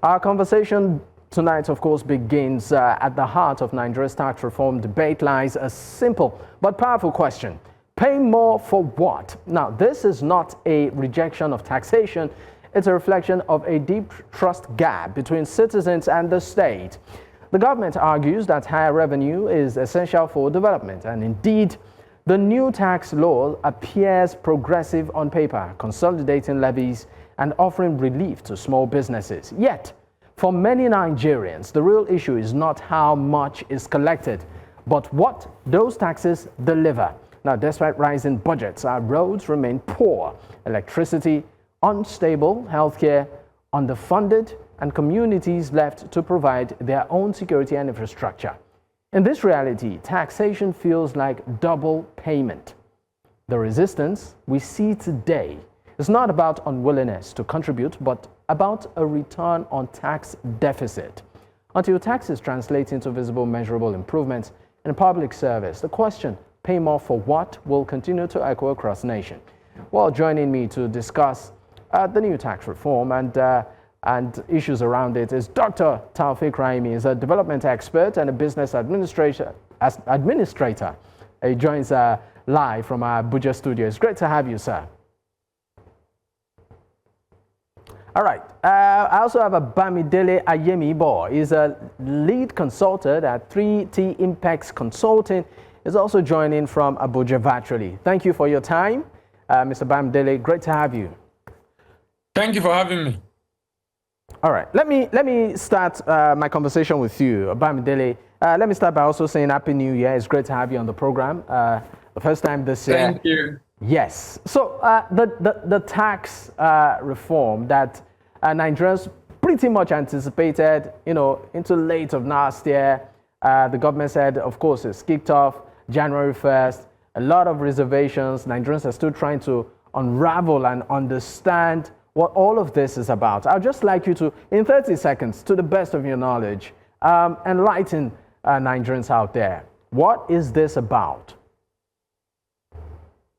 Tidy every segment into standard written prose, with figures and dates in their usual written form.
Our conversation tonight, of course, begins at the heart of Nigeria's tax reform debate lies a simple but powerful question. Pay more for what? Now, this is not a rejection of taxation. It's a reflection of a deep trust gap between citizens and the state. The government argues that higher revenue is essential for development, and indeed, the new tax law appears progressive on paper, consolidating levies and offering relief to small businesses. Yet, for many Nigerians, the real issue is not how much is collected, but what those taxes deliver. Now, despite rising budgets, our roads remain poor, electricity unstable, healthcare underfunded, and communities left to provide their own security and infrastructure. In this reality, taxation feels like double payment. The resistance we see today is not about unwillingness to contribute, but about a return on tax deficit. Until taxes translate into visible, measurable improvements in public service, the question, pay more for what, will continue to echo across the nation. Well, joining me to discuss the new tax reform and issues around it is Dr. Taofiq Raimi. He's a development expert and a business administrator. He joins live from our Abuja studio. It's great to have you, sir. All right. I also have a Bamidele Ayemibo. He's a lead consultant at 3T Impex Consulting. He's also joining from Abuja virtually. Thank you for your time, Mr. Bamidele. Great to have you. Thank you for having me. All right. Let me start my conversation with you, Bamidele. Let me start by also saying Happy New Year. It's great to have you on the program. The first time this year. Thank you. Yes. So the tax reform that Nigerians pretty much anticipated, into late of last year. The government said, of course, it's kicked off January 1st. A lot of reservations. Nigerians are still trying to unravel and understand what all of this is about. I'd just like you to, in 30 seconds, to the best of your knowledge, enlighten Nigerians out there. What is this about?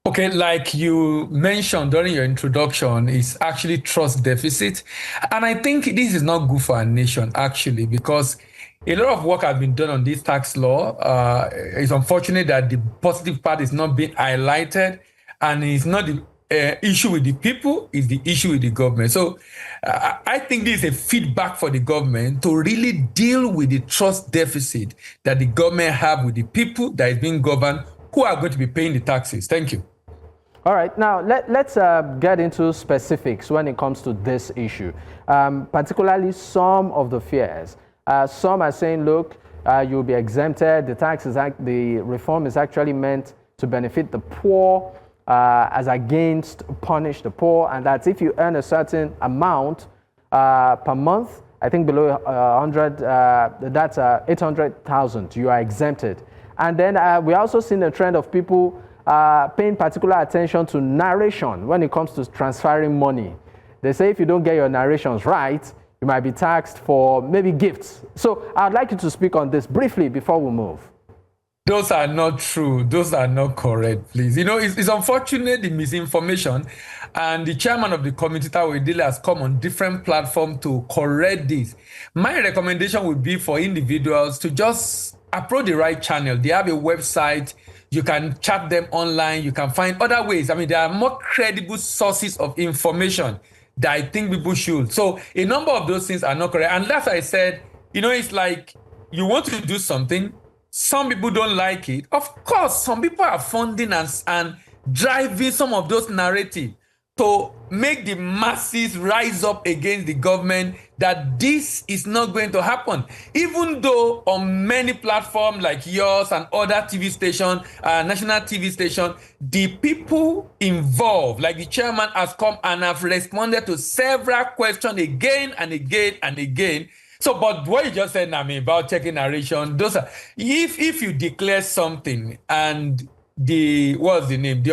Okay, like you mentioned during your introduction, it's actually trust deficit. And I think this is not good for our nation, actually, because a lot of work has been done on this tax law. It's unfortunate that the positive part is not being highlighted, and it's not the issue with the people, is the issue with the government. So I think this is a feedback for the government to really deal with the trust deficit that the government have with the people that is being governed, who are going to be paying the taxes. Thank you. All right, now let's get into specifics when it comes to this issue, particularly some of the fears. Some are saying, look, you'll be exempted. The reform is actually meant to benefit the poor, as against punish the poor, and that if you earn a certain amount per month, I think below 100, that's 800,000, you are exempted. And then we also seen a trend of people paying particular attention to narration when it comes to transferring money. They say if you don't get your narrations right, you might be taxed for maybe gifts. So I'd like you to speak on this briefly before we move. Those are not true. Those are not correct, please. It's unfortunate, the misinformation, and the chairman of the committee, Bamidele, has come on different platforms to correct this. My recommendation would be for individuals to just approach the right channel. They have a website. You can chat them online. You can find other ways. I mean, there are more credible sources of information that I think people should. So a number of those things are not correct. And that's why I said, it's like you want to do something. Some people don't like it. Of course, some people are funding and driving some of those narratives to make the masses rise up against the government that this is not going to happen. Even though on many platforms like yours and other TV stations, national TV stations, the people involved, like the chairman, has come and have responded to several questions again and again and again. So, but what you just said, about checking narration, those are, if you declare something and the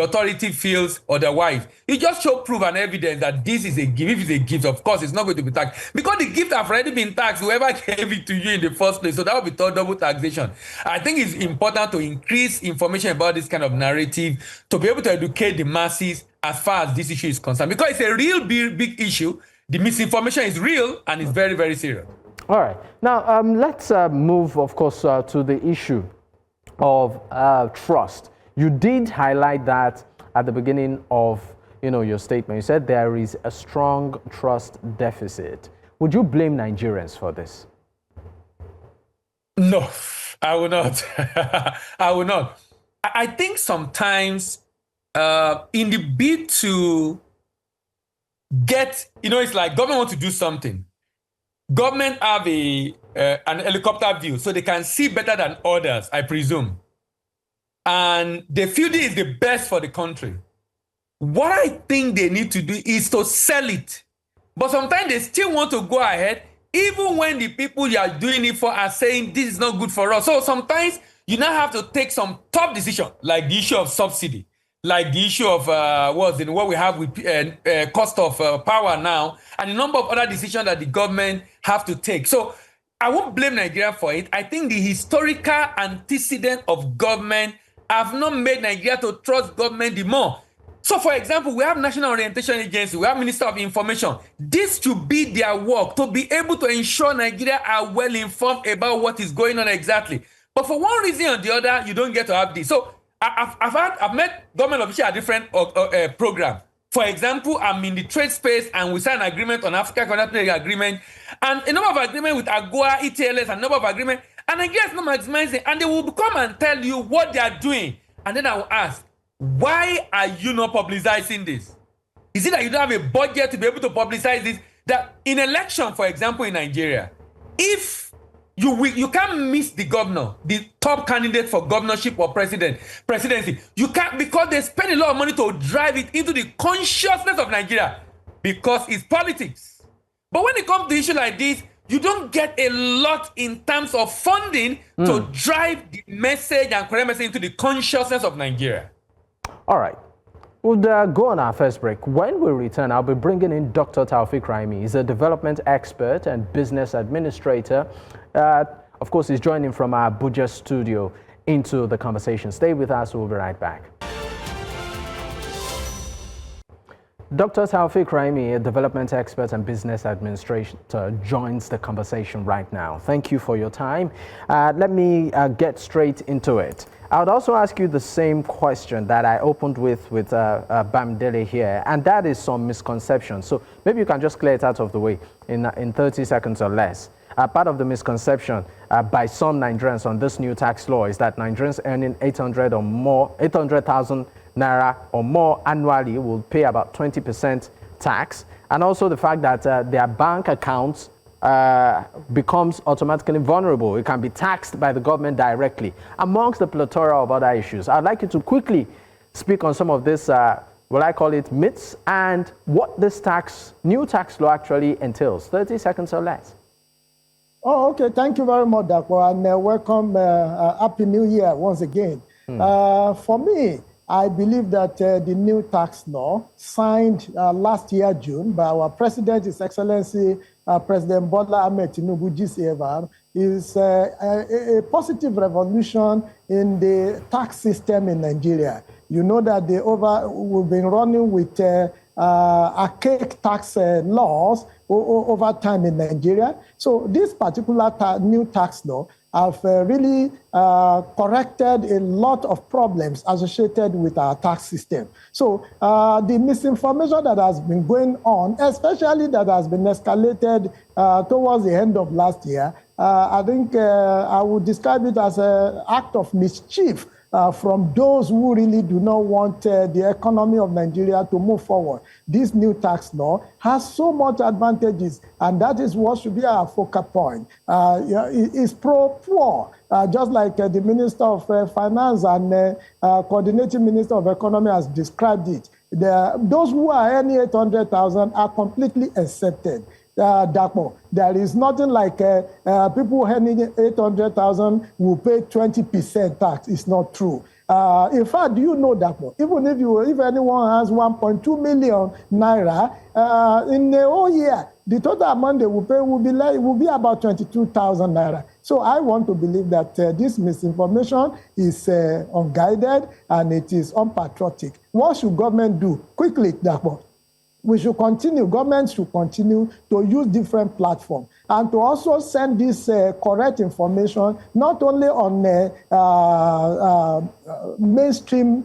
authority feels otherwise, you just show proof and evidence that this is a gift. If it's a gift, of course, it's not going to be taxed because the gift have already been taxed, whoever gave it to you in the first place. So that would be double taxation. I think it's important to increase information about this kind of narrative to be able to educate the masses as far as this issue is concerned, because it's a real big issue. the misinformation is real and it's very, very serious. All right. Now, let's move, of course, to the issue of trust. You did highlight that at the beginning of your statement. You said there is a strong trust deficit. Would you blame Nigerians for this? No, I will not. I will not. I think sometimes in the bid to get, it's like government want to do something. Government have an helicopter view, so they can see better than others, I presume. And they feel this is the best for the country. What I think they need to do is to sell it. But sometimes they still want to go ahead, even when the people you are doing it for are saying this is not good for us. So sometimes you now have to take some tough decision, like the issue of subsidy, like the issue of what we have with cost of power now, and a number of other decisions that the government have to take. So I won't blame Nigeria for it. I think the historical antecedent of government have not made Nigeria to trust government the more. So, for example, we have National Orientation Agency, we have Minister of Information. This should be their work, to be able to ensure Nigeria are well informed about what is going on exactly. But for one reason or the other, you don't get to have this. So, I've met government officials at different programs. For example, I'm in the trade space and we signed an agreement on Africa Connected Agreement and a number of agreements with AGOA, ETLS, and a number of agreements. And Nigeria is not maximizing, and they will come and tell you what they are doing. And then I will ask, why are you not publicizing this? Is it that you don't have a budget to be able to publicize this? That in election, for example, in Nigeria, if you can't miss the governor, the top candidate for governorship or presidency, you can't, because they spend a lot of money to drive it into the consciousness of Nigeria because it's politics. But when it comes to issues like this, you don't get a lot in terms of funding to drive the message and correct message into the consciousness of Nigeria. All right. We'll go on our first break. When we return, I'll be bringing in Dr. Taofiq Raimi. He's a development expert and business administrator. Of course, he's joining from our Abuja studio into the conversation. Stay with us. We'll be right back. Dr. Taofiq Raimi, a development expert and business administrator, joins the conversation right now. Thank you for your time. Let me get straight into it. I would also ask you the same question that I opened with Bamidele here, and that is some misconception. So maybe you can just clear it out of the way in 30 seconds or less. Part of the misconception by some Nigerians on this new tax law is that Nigerians earning 800,000 naira or more annually will pay about 20% tax, and also the fact that their bank accounts becomes automatically vulnerable. It can be taxed by the government directly, amongst the plethora of other issues. I'd like you to quickly speak on some of this, what I call it, myths, and what this new tax law actually entails. 30 seconds or less. Oh, okay. Thank you very much, Dakwa, and welcome. Happy New Year once again. For me, I believe that the new tax law signed last year, June, by our President, His Excellency, President Bola Ahmed Tinubu GCFR, is a positive revolution in the tax system in Nigeria. You know that we've been running with archaic tax laws over time in Nigeria. So this particular new tax law have really corrected a lot of problems associated with our tax system. So the misinformation that has been going on, especially that has been escalated towards the end of last year, I think I would describe it as an act of mischief from those who really do not want the economy of Nigeria to move forward. This new tax law has so much advantages, and that is what should be our focal point. It's pro-poor, just like the Minister of Finance and Coordinating Minister of Economy has described it. Those who are earning 800,000 are completely accepted. There is nothing like people earning 800,000 will pay 20% tax. It's not true. In fact, do you know that even if anyone has 1.2 million naira in a whole year, the total amount they will pay will be about 22,000 naira. So I want to believe that this misinformation is unguided and it is unpatriotic. What should government do quickly, Dapo? we should continue, government should continue to use different platforms and to also send this correct information, not only on mainstream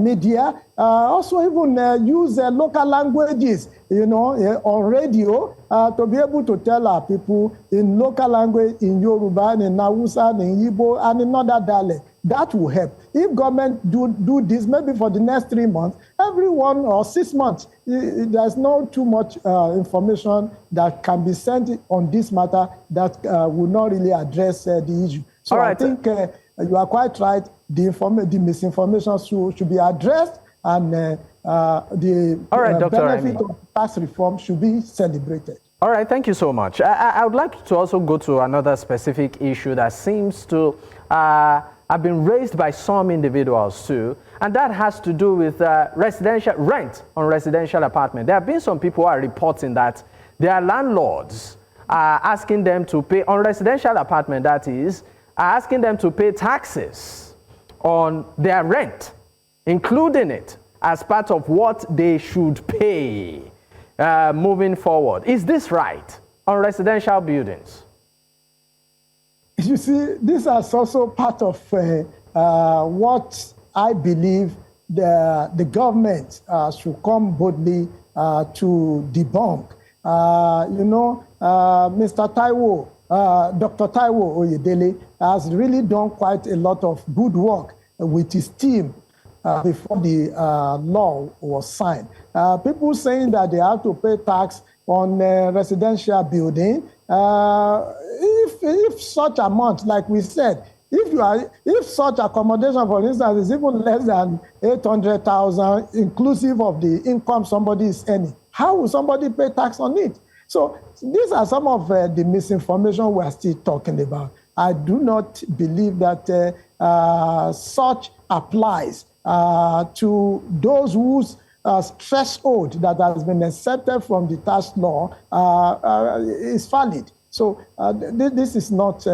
media, also even use local languages, on radio, to be able to tell our people in local language, in Yoruba, in Hausa, in Igbo, and in other dialects. That will help. If government do this, maybe for the next 3 months, every 1 or 6 months, there's not too much information that can be sent on this matter that will not really address the issue. So I think you are quite right. The misinformation should be addressed, and the benefit of tax reform should be celebrated. All right, thank you so much. I would like to also go to another specific issue that seems to have been raised by some individuals too, and that has to do with residential rent on residential apartment. There have been some people who are reporting that their landlords are asking them to pay, on residential apartment that is, are asking them to pay taxes on their rent, including it as part of what they should pay moving forward. Is this right on residential buildings? You see, this is also part of what I believe the government should come boldly to debunk. Mr. Taiwo, Dr. Taiwo Oyedele has really done quite a lot of good work with his team before the law was signed. People saying that they have to pay tax on residential building. If such amount, like we said, if such accommodation, for instance, is even less than 800,000, inclusive of the income somebody is earning, how will somebody pay tax on it? So these are some of the misinformation we are still talking about. I do not believe that such applies to those whose threshold that has been accepted from the tax law is valid. So this is not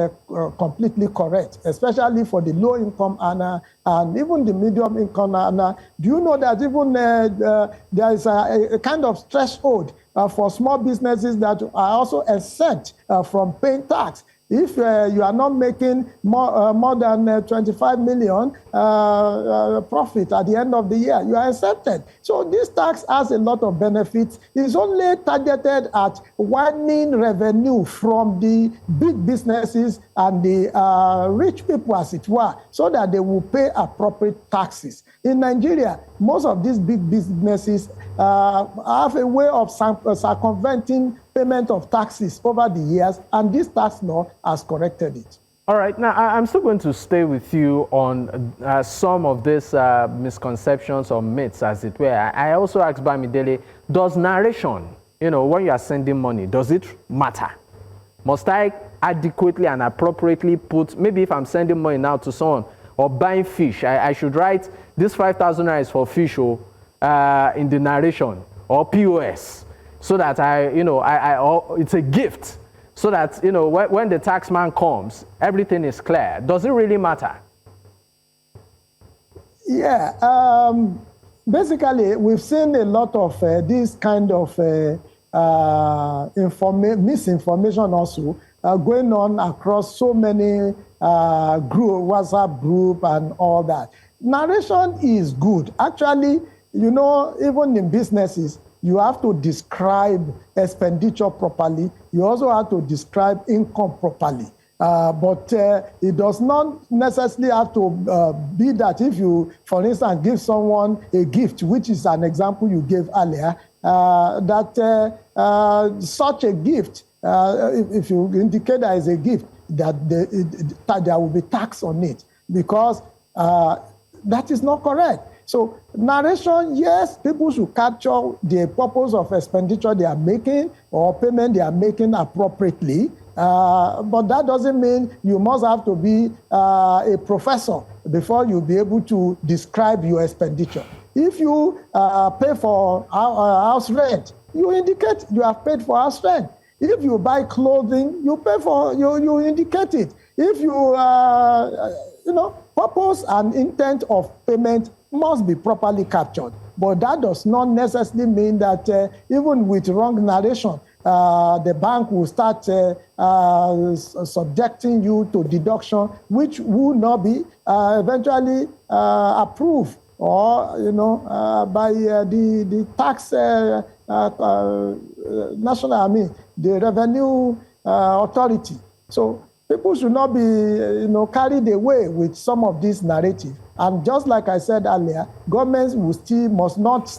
completely correct, especially for the low-income earner and even the medium-income earner. Do you know that even there is a kind of threshold for small businesses that are also exempt from paying tax? If you are not making more than 25 million profit at the end of the year, you are exempted. So this tax has a lot of benefits. It's only targeted at widening revenue from the big businesses and the rich people, as it were, so that they will pay appropriate taxes. In Nigeria, most of these big businesses have a way of circumventing payment of taxes over the years, and this tax law has corrected it. All right, now I'm still going to stay with you on some of these misconceptions or myths, as it were. I also asked Bamidele, does narration, when you are sending money, does it matter? Must I adequately and appropriately put, maybe if I'm sending money now to someone or buying fish, I should write this 5,000 naira is for fish in the narration, or POS, so that it's a gift, so that when the tax man comes, everything is clear. Does it really matter? Yeah, basically we've seen a lot of this kind of misinformation also going on across so many WhatsApp group and all that. Narration is good. Actually, even in businesses, you have to describe expenditure properly. You also have to describe income properly. But it does not necessarily have to be that if you, for instance, give someone a gift, which is an example you gave earlier, that such a gift, if you indicate that is a gift, that there will be tax on it, because that is not correct. So narration, yes, people should capture the purpose of expenditure they are making or payment they are making appropriately. But that doesn't mean you must have to be a professor before you'll be able to describe your expenditure. If you pay for house rent, you indicate you have paid for house rent. If you buy clothing, you pay for, you indicate it. If you, purpose and intent of payment must be properly captured But that does not necessarily mean that even with wrong narration, the bank will start subjecting you to deduction, which will not be eventually approved or by the tax national, the revenue authority. So people should not be carried away with some of this narrative. And just like I said earlier, governments must not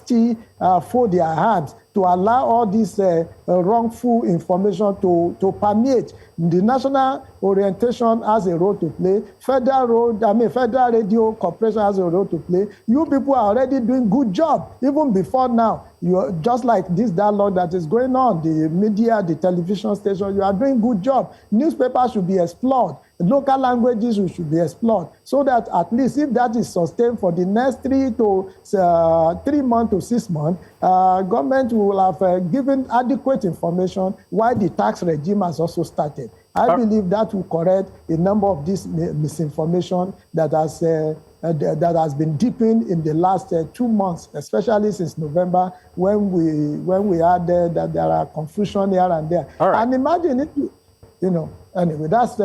fold their hands to allow all this wrongful information to permeate. The national orientation has a role to play. Federal Radio Corporation has a role to play. You people are already doing good job even before now. You're just like this dialogue that is going on, the media, the television station, you are doing good job. Newspapers should be explored. Local languages should be explored so that at least if that is sustained for the next 3 months to 6 months, government will have given adequate information why the tax regime has also started. I believe that will correct a number of this misinformation that has been deepened in the last 2 months, especially since November, when we had that there are confusion here and there. And imagine it, anyway, that's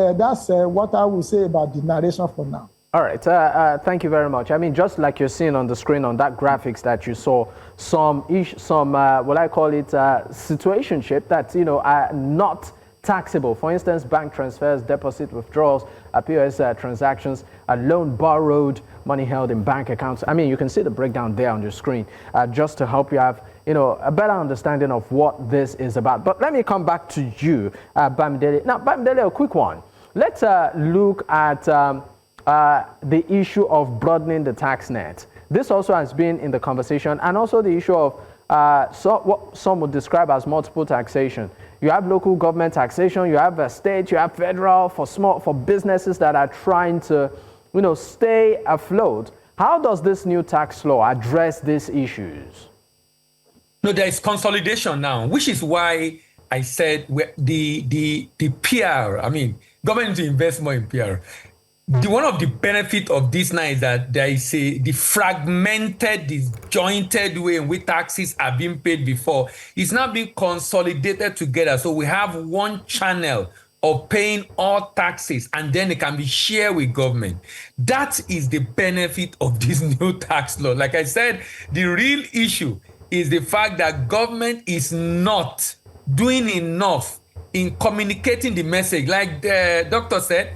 what I will say about the narration for now. All right, thank you very much. I mean, just like you're seeing on the screen on that graphics that you saw, some what I call it, situationship that are not taxable. For instance, bank transfers, deposit withdrawals, POS transactions, loan borrowed, money held in bank accounts. I mean, you can see the breakdown there on your screen, just to help you have a better understanding of what this is about. But let me come back to you, Bamidele. Now, Bamidele, a quick one. Let's look at the issue of broadening the tax net. This also has been in the conversation, and also the issue of what some would describe as multiple taxation. You have local government taxation, you have state, you have federal for businesses that are trying to, stay afloat. How does this new tax law address these issues? No, there is consolidation now, which is why I said the PR. I mean, government needs to invest more in PR. One of the benefits of this now is that there is the fragmented, disjointed way in which taxes are being paid before. It's now being consolidated together. So we have one channel of paying all taxes, and then it can be shared with government. That is the benefit of this new tax law. Like I said, the real issue is the fact that government is not doing enough in communicating the message. Like the doctor said,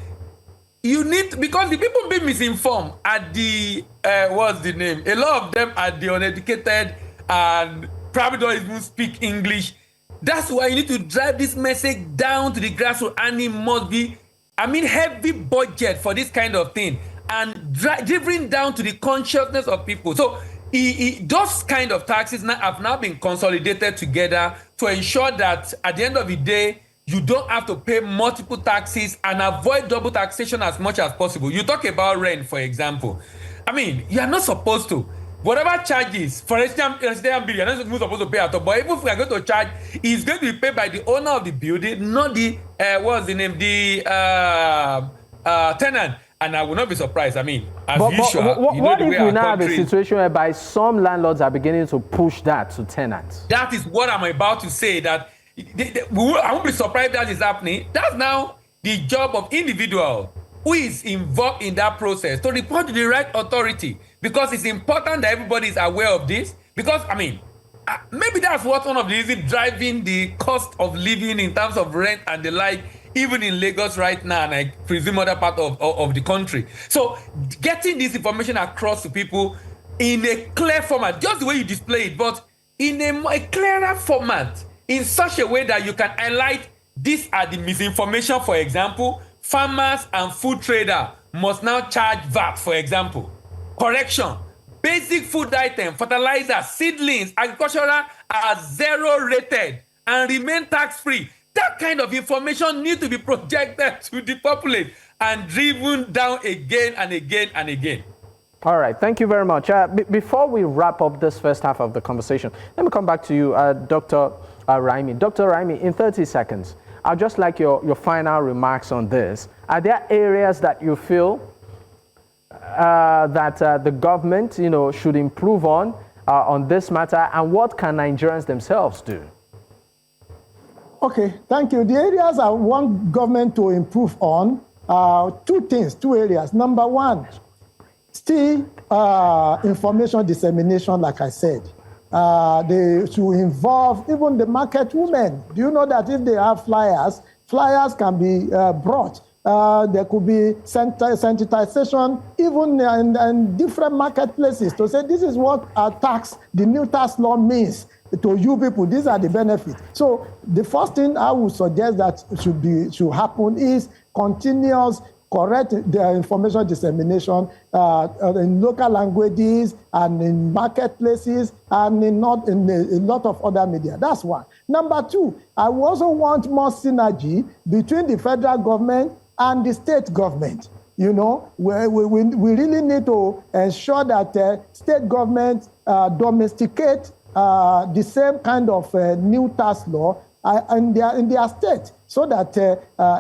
you need, because the people being misinformed at the, what's the name? A lot of them are the uneducated and probably don't even speak English. That's why you need to drive this message down to the grassroots, and it must be, heavy budget for this kind of thing and driven down to the consciousness of people. So those kind of taxes have now been consolidated together to ensure that at the end of the day, you don't have to pay multiple taxes and avoid double taxation as much as possible. You talk about rent, for example. You are not supposed to. Whatever charges, for instance, you're not supposed to pay at all. But even if we are going to charge, it's going to be paid by the owner of the building, not the, the tenant. And I will not be surprised. As usual. What if we now have a situation whereby some landlords are beginning to push that to tenants? That is what I'm about to say, that I won't be surprised that is happening. That's now the job of individual who is involved in that process to report to the right authority, because it's important that everybody is aware of this. Because maybe that's what one of the reasons driving the cost of living in terms of rent and the like, even in Lagos right now, and I presume other part of the country. So getting this information across to people in a clear format, just the way you display it, but in a clearer format, in such a way that you can highlight these are the misinformation. For example, farmers and food traders must now charge VAT, for example. Correction, basic food items, fertilizer, seedlings, agricultural are 0 rated and remain tax-free. That kind of information needs to be projected to the populace and driven down again and again and again. All right, thank you very much. Before we wrap up this first half of the conversation, let me come back to you, Dr. Raimi. Dr. Raimi, in 30 seconds, I'd just like your final remarks on this. Are there areas that you feel that the government, should improve on on this matter, and what can Nigerians themselves do? Okay, thank you. The areas I want government to improve on are two areas. Number one, still information dissemination, like I said. They should involve even the market women. Do you know that if they have flyers can be brought? There could be sensitization even in different marketplaces to say this is what the new tax law means to you people. These are the benefits. So the first thing I would suggest that should happen is continuous correct the information dissemination in local languages and in marketplaces and in a lot of other media. That's one. Number two, I also want more synergy between the federal government and the state government. You know, we really need to ensure that state governments domesticate the same kind of new tax law in their state, so that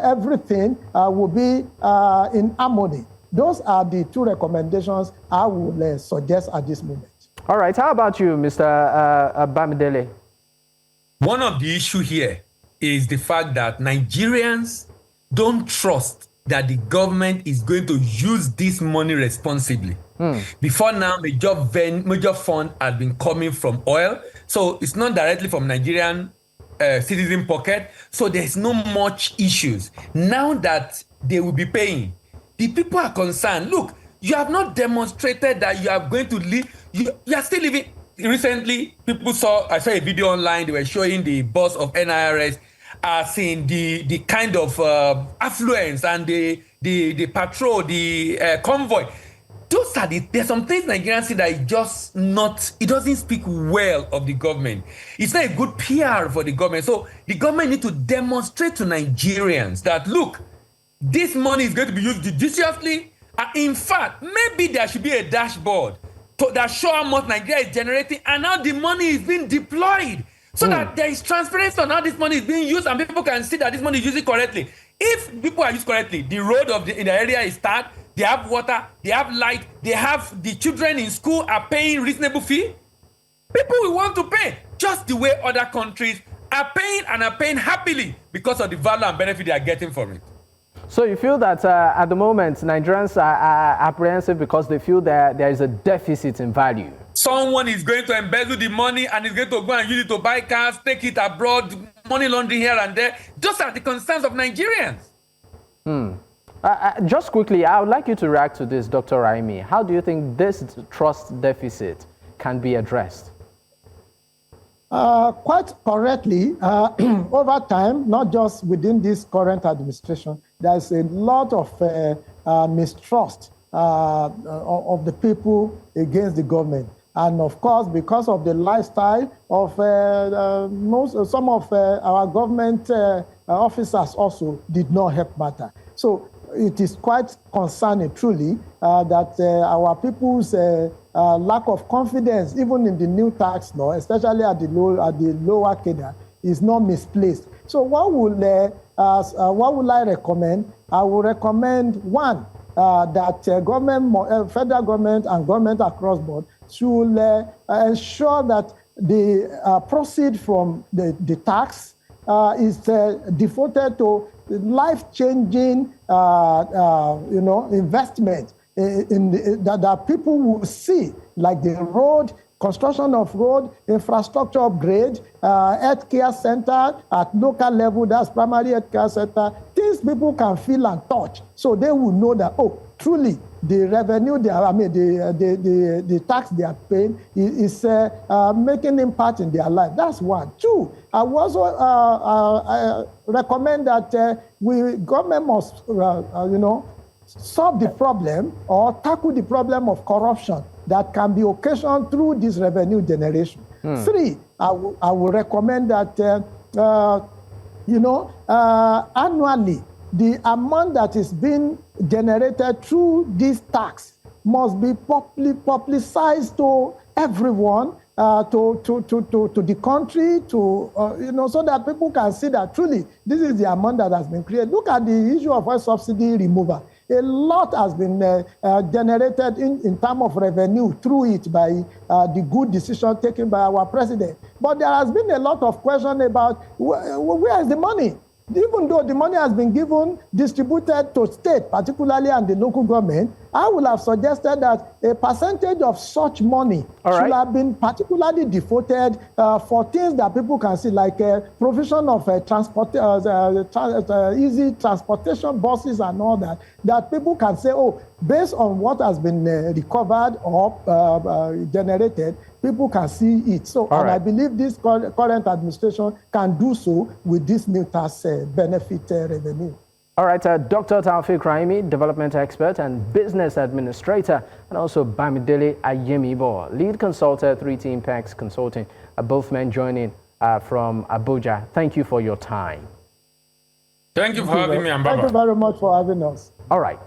everything will be in harmony. Those are the two recommendations I would suggest at this moment. All right. How about you, Mr. Bamidele? One of the issues here is the fact that Nigerians don't trust that the government is going to use this money responsibly. Before now, major fund has been coming from oil, so it's not directly from Nigerian citizen pocket, so there's no much issues. Now that they will be paying, the people are concerned. Look, you have not demonstrated that you are going to live. You are still living. Recently, I saw a video online. They were showing the boss of NIRS, seeing the kind of affluence and the patrol, the convoy. There's some things Nigerians see that it doesn't speak well of the government. It's not a good PR for the government. So the government needs to demonstrate to Nigerians that, look, this money is going to be used judiciously. In fact, maybe there should be a dashboard that shows how much Nigeria is generating and how the money is being deployed, so that there is transparency on how this money is being used and people can see that this money is used correctly. If people are used correctly, the road in the area is tarred, they have water, they have light, they have the children in school are paying reasonable fee, people will want to pay just the way other countries are paying and are paying happily because of the value and benefit they are getting from it. So you feel that at the moment Nigerians are apprehensive because they feel that there is a deficit in value? Someone is going to embezzle the money and is going to go and use it to buy cars, take it abroad, money laundering here and there. Those are the concerns of Nigerians. Just quickly, I would like you to react to this, Dr. Raimi. How do you think this trust deficit can be addressed? Quite correctly, over time, not just within this current administration, there's a lot of mistrust of the people against the government. And of course, because of the lifestyle of some of our government officers also did not help matter. So it is quite concerning, truly, that our people's lack of confidence, even in the new tax law, especially at the lower cadre, is not misplaced. So what will I recommend? I will recommend one, that federal government and government across board should ensure that the proceed from the tax is devoted to life-changing, investment that people will see, like the road, construction of road, infrastructure upgrade, healthcare center at local level, that's primary healthcare center, things people can feel and touch. So they will know that, oh, truly, the revenue, the tax they are paying is making impact in their life. That's one. Two, I will also recommend that government must, solve the problem or tackle the problem of corruption that can be occasioned through this revenue generation. Three, I will recommend that, annually, the amount that is being generated through this tax must be publicized to everyone, to the country, so that people can see that truly this is the amount that has been created. Look at the issue of oil subsidy removal. A lot has been generated in terms of revenue through it by the good decision taken by our president. But there has been a lot of question about where is the money? Even though the money has been given, distributed to state, particularly and the local government, I would have suggested that a percentage of such money should have been particularly devoted for things that people can see, like provision of easy transportation buses and all that, that people can say, oh, based on what has been recovered or generated, people can see it. So, and I believe this current administration can do so with this new tax benefit revenue. All right, Dr. Taofiq Raimi, development expert and business administrator, and also Bamidele Ayemibo, lead consultant, 3T Impex Consulting, both men joining from Abuja. Thank you for your time. Thank you for having me, Ambaba. Thank you very much for having us. All right.